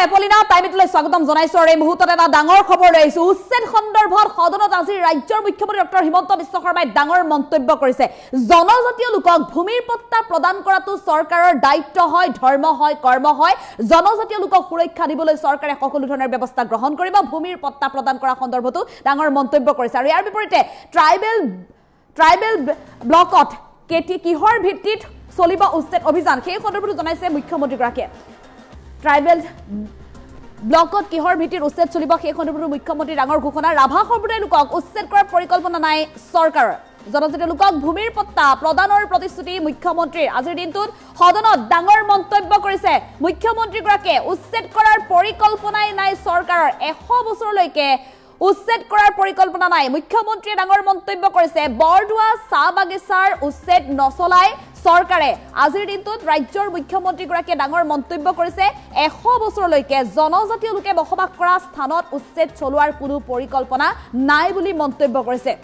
এপলিনা টাইমলৈ স্বাগতম জনাইছো আৰু এই মুহূৰ্তত এটা ডাঙৰ খবৰ লৈছো উচ্ছেদ সন্দৰ্ভত সদনত আজি ৰাজ্যৰ মুখ্যমন্ত্ৰী ডক্টৰ হিমন্ত বিশ্ব শৰ্মাই ডাঙৰ মন্তব্য কৰিছে জনজাতীয় লোকক ভূমিৰ পট্টা প্ৰদান কৰাটো চৰকাৰৰ দায়িত্ব হয় ধৰ্ম হয় কৰ্ম হয় জনজাতীয় লোকক সুৰক্ষা দিবলৈ চৰকাৰে সকলো ধৰণৰ ব্যৱস্থা গ্ৰহণ কৰিব ভূমিৰ পট্টা প্ৰদান কৰা সন্দৰ্ভতো ডাঙৰ মন্তব্য কৰিছে আৰু ইয়াৰ বিপৰীতে ট্ৰাইবেল ব্লকত কিহৰ ভিত্তিত চলিব উচ্ছেদ অভিযান সেই সন্দৰ্ভতো জনাইছে মুখ্যমন্ত্ৰীগৰাকীয়ে ট্ৰাইবেল ব্লকত কিহৰ ভিত্তিত উচ্ছেদ চলিব সেই সন্দৰ্ভত মুখ্যমন্ত্ৰী ডাঙৰ ঘোষণা ৰাভা সম্প্ৰদায়ৰ লোকক উচ্ছেদ কৰাৰ পৰিকল্পনা নাই চৰকাৰৰ জনজাতীয় লোকক ভূমিৰ পট্টা প্ৰদানৰ প্ৰতিশ্ৰুতি মুখ্যমন্ত্ৰীৰ আজিৰ দিনটোত সদনত ডাঙৰ মন্তব্য কৰিছে মুখ্যমন্ত্ৰীগৰাকীয়ে উচ্ছেদ কৰাৰ পৰিকল্পনাই নাই চৰকাৰৰ 100 বছৰলৈকে উচ্ছেদ কৰাৰ পৰিকল্পনা নাই মুখ্যমন্ত্ৰীয়ে ডাঙৰ মন্তব্য কৰিছে বৰদুৱা চাহ বাগিচাৰ উচ্ছেদ নচলাই চৰকাৰে আজিৰ দিনটোত ৰাজ্যৰ মুখ্যমন্ত্ৰীগৰাকীয়ে ডাঙৰ মন্তব্য কৰিছে 100 বছৰলৈকে জনজাতীয় লোকে বসবাস কৰা স্থানত উচ্ছেদ চলোৱাৰ কোনো পৰিকল্পনা নাই বুলি মন্তব্য কৰিছে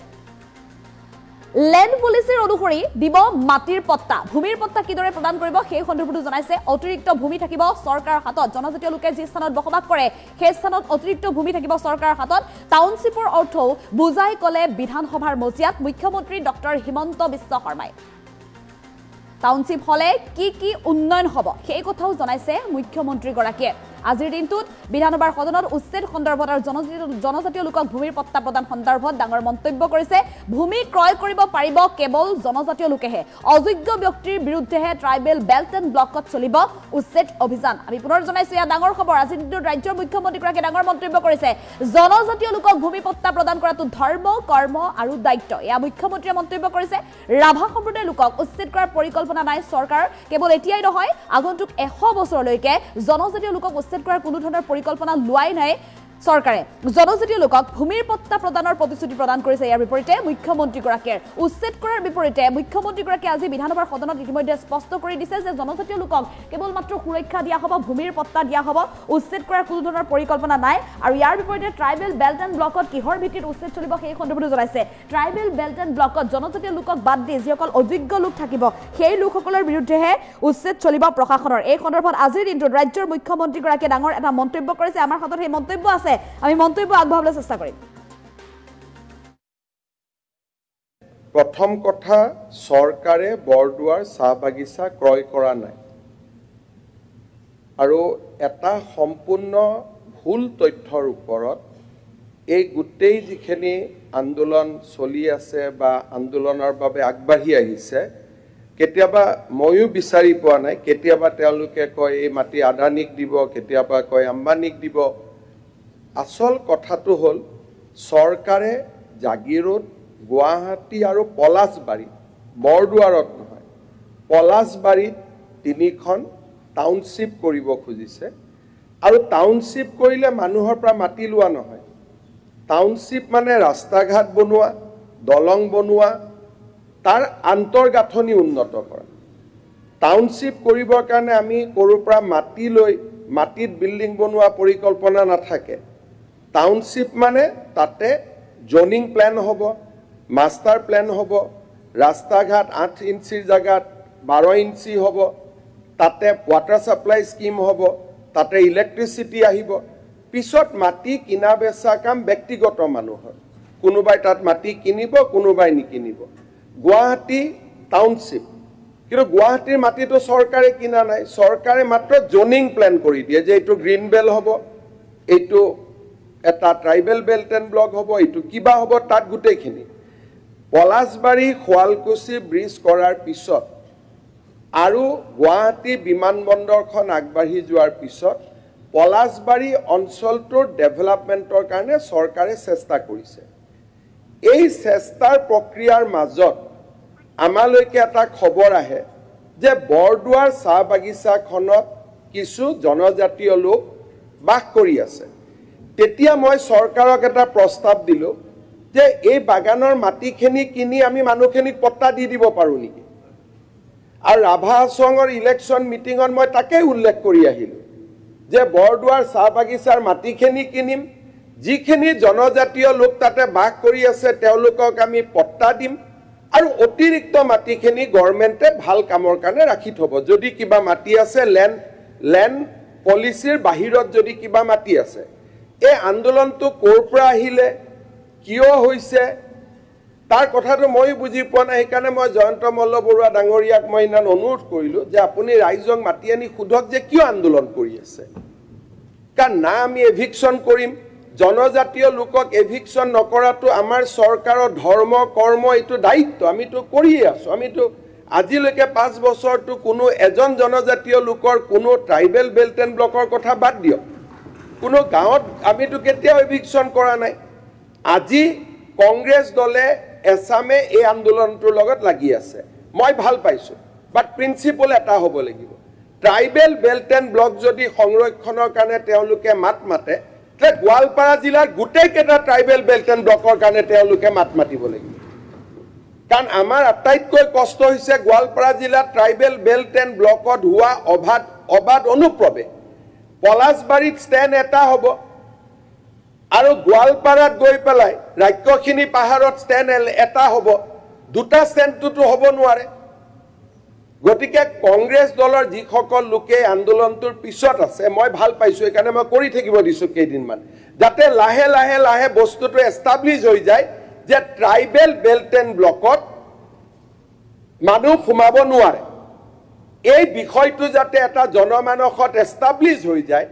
লেণ্ড পলিচিৰ অনুসৰি দিব মাটিৰ পট্টা ভূমিৰ পট্টা কিদৰে প্ৰদান কৰিব সেই সন্দৰ্ভতো জনাইছে অতিৰিক্ত ভূমি থাকিব চৰকাৰৰ হাতত জনজাতীয় লোকে যি স্থানত বসবাস কৰে সেই স্থানত অতিৰিক্ত ভূমি থাকিব চৰকাৰৰ হাতত টাউনশ্বিপৰ অৰ্থও বুজাই ক'লে বিধানসভাৰ মজিয়াত মুখ্যমন্ত্ৰী ডক্টৰ হিমন্ত বিশ্ব শৰ্মাই টাউনশ্বিপ হলে কি উন্নয়ন হ'ব সেই কথাও জনাইছে মুখ্যমন্ত্ৰীগৰাকীয়ে আজিৰ দিনটোত বিধানসভাৰ সদনত উচ্ছেদ সন্দৰ্ভত আৰু জনজাতীয় লোকক ভূমিৰ পট্টা প্ৰদান সন্দৰ্ভত ডাঙৰ মন্তব্য কৰিছে ভূমি ক্ৰয় কৰিব পাৰিব কেৱল জনজাতীয় লোকেহে অযোগ্য ব্যক্তিৰ বিৰুদ্ধেহে ট্ৰাইবেল বেল্ট এণ্ড ব্লকত চলিব উচ্ছেদ অভিযান আমি পুনৰ জনাইছো ইয়াৰ ডাঙৰ খবৰ আজিৰ দিনটোত ৰাজ্যৰ মুখ্যমন্ত্ৰীগৰাকীয়ে ডাঙৰ মন্তব্য কৰিছে জনজাতীয় লোকক ভূমি পট্টা প্ৰদান কৰাটো ধৰ্ম কৰ্ম আৰু দায়িত্ব এয়া মুখ্যমন্ত্ৰীয়ে মন্তব্য কৰিছে ৰাভা সম্প্ৰদায়ৰ লোকক উচ্ছেদ কৰাৰ পৰিকল্পনা নাই চৰকাৰ কেৱল এতিয়াই নহয় আগন্তুক 100 বছৰলৈকে জনজাতীয় লোকক উচ্ছেদ কৰাৰ কোনো ধৰণৰ পৰিকল্পনা লোৱাই নাই চৰকাৰে জনজাতীয় লোকক ভূমিৰ পট্টা প্ৰদানৰ প্ৰতিশ্ৰুতি প্ৰদান কৰিছে ইয়াৰ বিপৰীতে মুখ্যমন্ত্ৰীগৰাকীয়ে উচ্ছেদ কৰাৰ বিপৰীতে মুখ্যমন্ত্ৰীগৰাকীয়ে আজি বিধানসভাৰ সদনত ইতিমধ্যে স্পষ্ট কৰি দিছে যে জনজাতীয় লোকক কেৱল মাত্ৰ সুৰক্ষা দিয়া হ'ব ভূমিৰ পট্টা দিয়া হ'ব উচ্ছেদ কৰাৰ কোনো ধৰণৰ পৰিকল্পনা নাই আৰু ইয়াৰ বিপৰীতে ট্ৰাইবেল বেল্ট এণ্ড ব্লকত কিহৰ ভিত্তিত উচ্ছেদ চলিব সেই সন্দৰ্ভতো জনাইছে ট্ৰাইবেল বেল্ট এণ্ড ব্লকত জনজাতীয় লোকক বাদ দি যিসকল অযোগ্য লোক থাকিব সেই লোকসকলৰ বিৰুদ্ধেহে উচ্ছেদ চলিব প্ৰশাসনৰ এই সন্দৰ্ভত আজিৰ দিনটোত ৰাজ্যৰ মুখ্যমন্ত্ৰীগৰাকীয়ে ডাঙৰ এটা মন্তব্য কৰিছে আমাৰ হাতত সেই মন্তব্য আছে আমি মন্তব্য আগবঢ়াবলৈ চেষ্টা কৰিম প্ৰথম কথা চৰকাৰে বৰদুৱাৰ চাহ বাগিচা ক্ৰয় কৰা নাই আৰু এটা সম্পূৰ্ণ ভুল তথ্যৰ ওপৰত এই গোটেই যিখিনি আন্দোলন চলি আছে বা আন্দোলনৰ বাবে আগবাঢ়ি আহিছে কেতিয়াবা ময়ো বিচাৰি পোৱা নাই কেতিয়াবা তেওঁলোকে কয় এই মাটি আদানীক দিব কেতিয়াবা কয় আম্বানীক দিব আসল কথাটো হল চৰকাৰে জাগিৰোড গুৱাহাটী আৰু পলাশবাৰী বৰদুৱাৰত নহয় পলাশবাৰীত 3খন টাউনশ্বিপ কৰিব খুজিছে আৰু টাউনশ্বিপ কৰিলে মানুহৰ পৰা মাটি লোৱা নহয় টাউনশ্বিপ মানে ৰাস্তা ঘাট বনোৱা দলং বনোৱা তাৰ আন্তৰ্গাঁথনি উন্নত কৰা টাউনশ্বিপ কৰিবৰ কাৰণে আমি ক'ৰ পৰা মাটি লৈ মাটিত বিল্ডিং বনোৱা পৰিকল্পনা নাথাকে টাউনশ্বিপ মানে তাতে জোনিং প্ল্যান হ'ব মাস্টাৰ প্ল্যান হ'ব ৰাস্তা ঘাট 8 ইঞ্চিৰ জায়গাত 12 ইঞ্চি হ'ব তাতে ওয়াটাৰ সাপ্লাই স্কিম হ'ব তাতে ইলেক্ট্ৰিচিটি আহিব পিছত মাটি কিনা বেচা কাম ব্যক্তিগত মানুহৰ কোনোবাই তাত মাটি কিনিব কোনোবাই নিকিনিব গুৱাহাটী টাউনশ্বিপ কিন্তু গুৱাহাটীৰ মাটিটো চৰকাৰে কিনা নাই চৰকাৰে মাত্ৰ জোনিং প্ল্যান কৰি দিয়ে যে এইটো গ্ৰীণ বেল্ট হ'ব এইটো এটা ট্ৰাইবেল বেল্ট এণ্ড ব্লক হ'ব এইটো কিবা হ'ব তাত গোটেইখিনি পলাশবাৰী খোৱালকুছি ব্ৰিজ কৰাৰ পিছত আৰু গুৱাহাটী বিমানবন্দৰখন আগবাঢ়ি যোৱাৰ পিছত পলাশবাৰী অঞ্চলটোৰ ডেভেলপমেণ্টৰ কাৰণে চৰকাৰে চেষ্টা কৰিছে এই চেষ্টাৰ প্ৰক্ৰিয়াৰ মাজত আমালৈকে এটা খবৰ আহে যে বৰদুৱাৰ চাহ বাগিচাখনত কিছু জনজাতীয় লোক বাস কৰি আছে তেতিয়া মই চৰকাৰক এটা প্ৰস্তাৱ দিলো যে এই বাগানৰ মাটিখিনি কিনি আমি মানুহখিনিক পট্টা দি দিব পাৰো নেকি আৰু ৰাভা সংঘৰ ইলেকশ্যন মিটিঙত মই তাকে উল্লেখ কৰি আহিলো যে বৰদুৱাৰ চাহ বাগিচাৰ মাটিখিনি কিনিম যিখিনি জনজাতীয় লোক তাতে বাস কৰি আছে তেওঁলোকক আমি পট্টা দিম আৰু অতিৰিক্ত মাটিখিনি গভৰ্ণমেণ্টে ভাল কামৰ কাৰণে ৰাখি থব যদি কিবা মাটি আছে ল্যান্ড পলিচিৰ বাহিৰত যদি কিবা মাটি আছে এই আন্দোলনটো ক'ৰ পৰা আহিলে কিয় হৈছে তাৰ কথাটো মই বুজি পোৱা নাই সেইকাৰণে মই জয়ন্ত মল্ল বৰুৱা ডাঙৰীয়াক মই ইমান অনুৰোধ কৰিলোঁ যে আপুনি ৰাইজক মাতি আনি সোধক যে কিয় আন্দোলন কৰি আছে কাৰণ না আমি এভিকশ্যন কৰিম জনজাতীয় লোকক এভিকশ্যন নকৰাটো আমাৰ চৰকাৰৰ ধৰ্ম কৰ্ম এইটো দায়িত্ব আমিতো কৰিয়ে আছোঁ আমিতো আজিলৈকে 5 বছৰটো কোনো এজন জনজাতীয় লোকৰ কোনো ট্ৰাইবেল বেল্ট এণ্ড ব্লকৰ কথা বাদ দিয়ক কোনো গাঁৱত আমিতো কেতিয়াও এভিকশ্যন কৰা নাই আজি কংগ্ৰেছ দলে এছামে এই আন্দোলনটোৰ লগত লাগি আছে মই ভাল পাইছোঁ বাট প্ৰিন্সিপল এটা হ'ব লাগিব ট্ৰাইবেল বেল্ট এণ্ড ব্লক যদি সংৰক্ষণৰ কাৰণে তেওঁলোকে মাত মাতে তে গোৱালপাৰা জিলাৰ গোটেইকেইটা ট্ৰাইবেল বেল্ট এণ্ড ব্লকৰ কাৰণে তেওঁলোকে মাত মাতিব লাগিব কাৰণ আমাৰ আটাইতকৈ কষ্ট হৈছে গোৱালপাৰা জিলাত ট্ৰাইবেল বেল্ট এণ্ড ব্লকত হোৱা অবাধ অনুপ্ৰৱেশ পলাশবাৰীত ষ্টেণ্ড এটা হ'ব আৰু গোৱালপাৰাত গৈ পেলাই ৰাক্ষসিনী পাহাৰত ষ্টেণ্ড এটা হ'ব দুটা ষ্টেণ্ডটোতো হ'ব নোৱাৰে গতিকে কংগ্ৰেছ দলৰ যিসকল লোকে আন্দোলনটোৰ পিছত আছে মই ভাল পাইছোঁ এইকাৰণে মই কৰি থাকিব দিছোঁ কেইদিনমান যাতে লাহে লাহে লাহে বস্তুটো এষ্টাব্লিছ হৈ যায় যে ট্ৰাইবেল বেল্ট এণ্ড ব্লকত মানুহ সোমাব নোৱাৰে এই বিষয়টো যাতে এটা জনমানসত এষ্টাব্লিছ হৈ যায়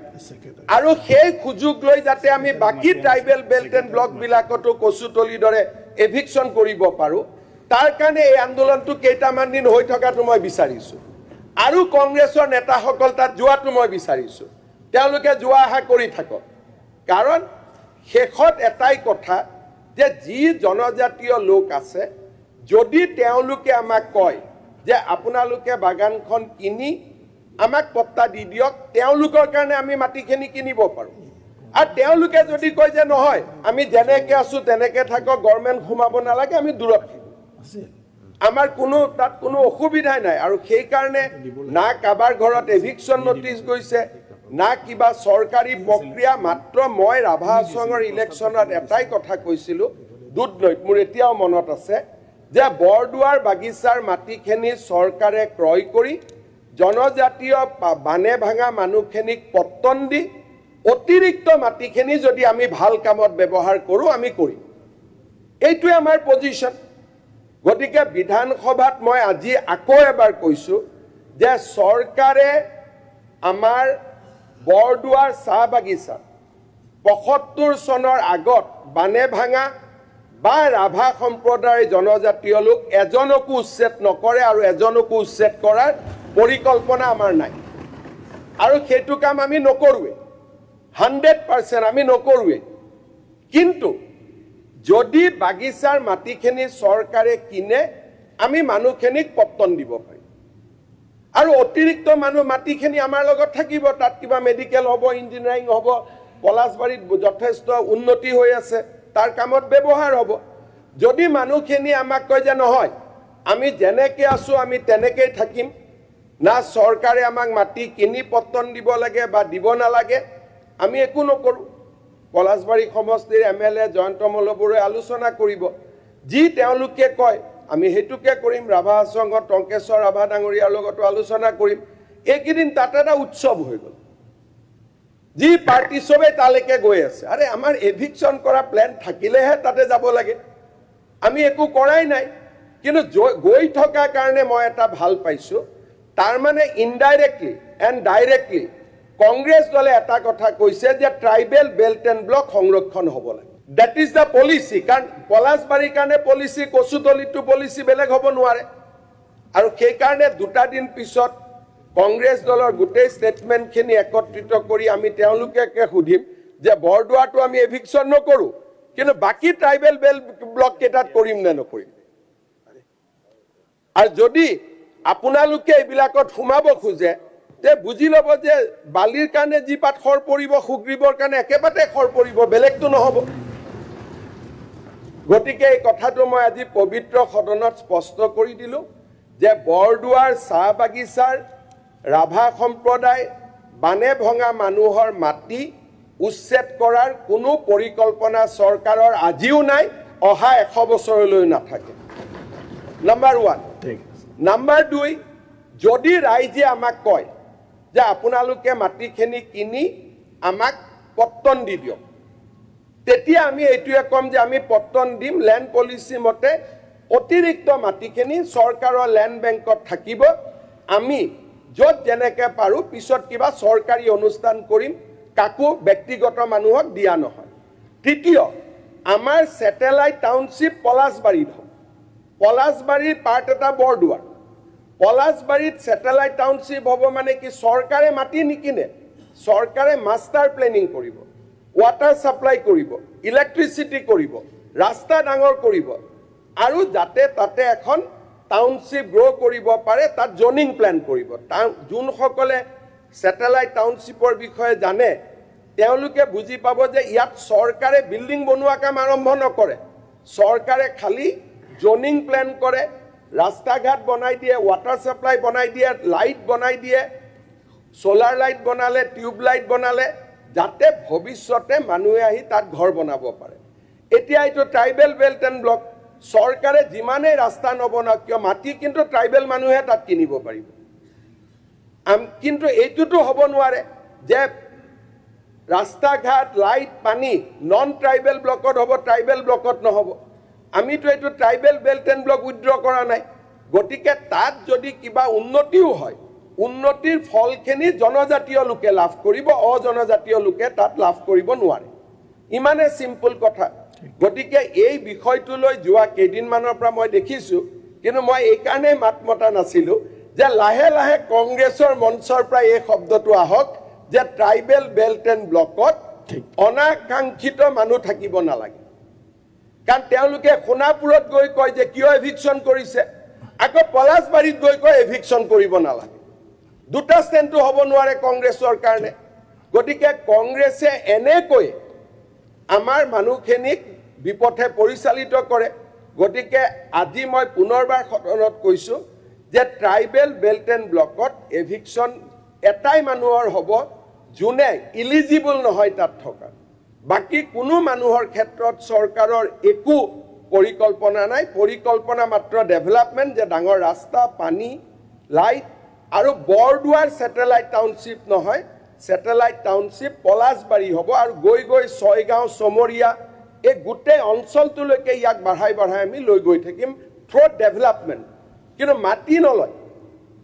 আৰু সেই সুযোগ লৈ যাতে আমি বাকী ট্ৰাইবেল বেল্ট এণ্ড ব্লকবিলাকতো কচুতলিৰ দৰে এভিকশ্যন কৰিব পাৰোঁ তাৰ কাৰণে এই আন্দোলনটো কেইটামান দিন হৈ থকাটো মই বিচাৰিছোঁ আৰু কংগ্ৰেছৰ নেতাসকল তাত যোৱাটো মই বিচাৰিছোঁ তেওঁলোকে যোৱা আশা কৰি থাকক কাৰণ শেষত এটাই কথা যে যি জনজাতীয় লোক আছে যদি তেওঁলোকে আমাক কয় যে আপোনালোকে বাগানখন কিনি আমাক পট্টা দি দিয়ক তেওঁলোকৰ কাৰণে আমি মাটিখিনি কিনিব পাৰোঁ আৰু তেওঁলোকে যদি কয় যে নহয় আমি যেনেকৈ আছোঁ তেনেকৈ থাকক গভৰ্ণমেণ্ট সোমাব নালাগে আমি দূৰত থাকিম আমাৰ কোনো তাত কোনো অসুবিধাই নাই আৰু সেইকাৰণে না কাবাৰ ঘৰত এভিকশ্যন নটিচ গৈছে না কিবা চৰকাৰী প্ৰক্ৰিয়া মাত্ৰ মই ৰাভা হাছঙৰ ইলেকশ্যনত এটাই কথা কৈছিলোঁ দুধনৈত মোৰ এতিয়াও মনত আছে যে বৰদুৱাৰ বাগিচাৰ মাটিখিনি চৰকাৰে ক্ৰয় কৰি জনজাতীয় বানে ভাঙা মানুহখিনিক পট্টন দি অতিৰিক্ত মাটিখিনি যদি আমি ভাল কামত ব্যৱহাৰ কৰোঁ আমি কৰিম এইটোৱে আমাৰ পজিশ্যন গতিকে বিধানসভাত মই আজি আকৌ এবাৰ কৈছোঁ যে চৰকাৰে আমাৰ বৰদুৱাৰ চাহ বাগিচা ৭৫ চনৰ আগত বানে ভাঙা বা ৰাভা সম্প্ৰদায়ৰ জনজাতীয় লোক এজনকো উচ্ছেদ নকৰে আৰু এজনকো উচ্ছেদ কৰাৰ পৰিকল্পনা আমাৰ নাই আৰু সেইটো কাম আমি নকৰোঁৱে 100% আমি নকৰোঁৱে কিন্তু যদি বাগিচাৰ মাটিখিনি চৰকাৰে কিনে আমি মানুহখিনিক পট্টন দিব পাৰিম আৰু অতিৰিক্ত মানুহ মাটিখিনি আমাৰ লগত থাকিব তাত কিবা মেডিকেল হ'ব ইঞ্জিনিয়াৰিং হ'ব পলাশবাৰীত যথেষ্ট উন্নতি হৈ আছে তাৰ কামত ব্যৱহাৰ হ'ব যদি মানুহখিনি আমাক কয় যে নহয় আমি যেনেকৈ আছোঁ আমি তেনেকৈয়ে থাকিম না চৰকাৰে আমাক মাটি কিনি পট্টন দিব লাগে বা দিব নালাগে আমি একো নকৰোঁ পলাশবাৰী সমষ্টিৰ MLA জয়ন্ত মল্ল বৰুৱাই আলোচনা কৰিব যি তেওঁলোকে কয় আমি সেইটোকে কৰিম ৰাভা হাছঙৰ টংকেশ্বৰ ৰাভা ডাঙৰীয়াৰ লগতো আলোচনা কৰিম এইকেইদিন তাত এটা উৎসৱ হৈ গ'ল যি পাৰ্টি চবেই তালৈকে গৈ আছে আৰে আমাৰ এভিকশ্যন কৰা প্লেন থাকিলেহে তাতে যাব লাগে আমি একো কৰাই নাই কিন্তু গৈ থকাৰ কাৰণে মই এটা ভাল পাইছোঁ তাৰমানে ইনডাইৰেক্টলি এণ্ড ডাইৰেক্টলি কংগ্ৰেছ দলে এটা কথা কৈছে যে ট্ৰাইবেল বেল্ট এণ্ড ব্লক সংৰক্ষণ হ'ব লাগে দ্যাট ইজ দ্য পলিচি কাৰণ পলাশবাৰীৰ কাৰণে পলিচি কচুতলিটো পলিচি বেলেগ হ'ব নোৱাৰে আৰু সেইকাৰণে দুটা দিন পিছত কংগ্ৰেছ দলৰ গোটেই ষ্টেটমেণ্টখিনি একত্ৰিত কৰি আমি তেওঁলোকে সুধিম যে বৰদুৱাৰটো আমি এভিকশ্যন নকৰোঁ কিন্তু বাকী ট্ৰাইবেল বেল্ট ব্লক কেইটাত কৰিম নে নকৰিম আৰু যদি আপোনালোকে এইবিলাকত সোমাব খোজে তে বুজি ল'ব যে বালিৰ কাৰণে যি পাত খৰ পৰিব সুগ্ৰীবৰ কাৰণে একেবাৰে খৰ পৰিব বেলেগটো নহ'ব গতিকে এই কথাটো মই আজি পবিত্ৰ সদনত স্পষ্ট কৰি দিলোঁ যে বৰদুৱাৰ চাহ বাগিচাৰ ৰাভা সম্প্ৰদায় বানে ভঙা মানুহৰ মাটি উচ্ছেদ কৰাৰ কোনো পৰিকল্পনা চৰকাৰৰ আজিও নাই অহা 100 বছৰলৈ নাথাকে নাম্বাৰ 1 নাম্বাৰ 2 যদি ৰাইজে আমাক কয় যে আপোনালোকে মাটিখিনি কিনি আমাক পট্টন দি দিয়ক তেতিয়া আমি এইটোৱে কম যে আমি পট্টন দিম ল্যান্ড পলিসি মতে অতিৰিক্ত মাটিখিনি চৰকাৰৰ ল্যান্ড বেংকত থাকিব আমি য'ত যেনেকে পাৰো পিছত কিবা চৰকাৰী অনুষ্ঠান কৰিম কাকো ব্যক্তিগত মানুহক দিয়া নহয় তৃতীয় আমাৰ স্যাটেলাইট টাউনশিপ পলাশবাৰীত পলাশবাৰীৰ পাৰ্ট এটা বৰদুৱাৰ পলাশবাৰীত স্যাটেলাইট টাউনশিপ হ'ব মানে কি চৰকাৰে মাটি নিকিনে চৰকাৰে মাষ্টাৰ প্লেনিং কৰিব ওয়াটাৰ সাপ্লাই কৰিব ইলেক্ট্ৰিসিটি কৰিব ৰাস্তা ডাঙৰ কৰিব আৰু যাতে তাতে এখন টাউনশিপ গ্ৰো কৰিব পাৰে তাত জোনিং প্ল্যান কৰিব যোনসকলে স্যাটেলাইট টাউনশিপৰ বিষয়ে জানে তেওঁলোকে বুজি পাব যে ইয়াত চৰকাৰে বিল্ডিং বনোৱা কাম আৰম্ভ নকৰে চৰকাৰে খালি জোনিং প্ল্যান কৰে ৰাস্তা ঘাট বনাই দিয়ে ওয়াটাৰ সাপ্লাই বনাই দিয়ে লাইট বনাই দিয়ে সোলাৰ লাইট বনালে টিউব লাইট বনালে যাতে ভৱিষ্যতে মানুহে আহি তাত ঘৰ বনাব পাৰে এতিয়া এইটো ট্ৰাইবেল বেল্ট এণ্ড ব্লক চৰকাৰে যিমানে ৰাস্তা নবনাওক কিয় মাটি কিন্তু ট্ৰাইবেল মানুহে তাত কিনিব পাৰিব কিন্তু এইটোতো হ'ব নোৱাৰে যে ৰাস্তা ঘাট লাইট পানী নন ট্ৰাইবেল ব্লকত হ'ব ট্ৰাইবেল ব্লকত নহ'ব আমিতো এইটো tribal belt and block withdraw কৰা নাই গতিকে তাত যদি কিবা উন্নতিও হয় উন্নতিৰ ফলখিনি জনজাতীয় লোকে লাভ কৰিব অজনজাতীয় লোকে তাত লাভ কৰিব নোৱাৰে ইমানে সিম্পল কথা গতিকে এই বিষয়টোলৈ যোৱা কেইদিনমানৰ পৰা মই দেখিছো কিন্তু মই এই কাৰণে মাত মতা নাছিলো যে লাহে লাহে কংগ্ৰেছৰ মঞ্চৰ পৰা এই শব্দটো আহক যে ট্ৰাইবেল বেল্ট এণ্ড ব্লকত অনাকাংক্ষিত মানুহ থাকিব নালাগে কাৰণ তেওঁলোকে সোণাপুৰত গৈ কয় যে কিয় এভিকশন কৰিছে আকৌ পলাশবাৰীত গৈ কয় এভিকশন কৰিব নালাগে দুটা ষ্টেণ্ডটো হ'ব নোৱাৰে কংগ্ৰেছৰ কাৰণে গতিকে কংগ্ৰেছে এনেকৈ আমাৰ মানুহখিনিক বিপথে পৰিচালিত কৰে গতিকে আজি মই পুনৰবাৰ সদনত কৈছো যে ট্ৰাইবেল বেল্ট এণ্ড ব্লকত এভিকশন এটাই মানুহৰ হ'ব যোনে ইলিজিবল নহয় তাত থকা বাকি কোনো মানুহৰ ক্ষেত্ৰত চৰকাৰৰ একো পৰিকল্পনা নাই পৰিকল্পনা মাত্ৰ ডেভেলপমেন্ট যে ডাঙৰ ৰাস্তা পানী লাইট আৰু বৰদুৱাৰ স্যাটেলাইট টাউনশিপ নহয় স্যাটেলাইট টাউনশিপ পলাশবাৰী হ'ব আৰু গৈ গৈ ছয়গাঁও সমৰিয়া এই গোটেই অঞ্চলটোলৈকে ইয়াক বঢ়াই আমি লৈ গৈ থাকিম থ্ৰু ডেভেলপমেন্ট কিন্তু মাটি নলয়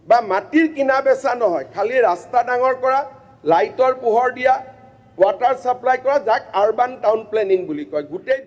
বা মাটিৰ কিনা বেচা নহয় খালি ৰাস্তা ডাঙৰ কৰা লাইটৰ পোহৰ দিয়া ওয়াটাৰ সাপ্লাই কৰা যাক আৰবান টাউন প্লেনিং বুলি কয় গোটেই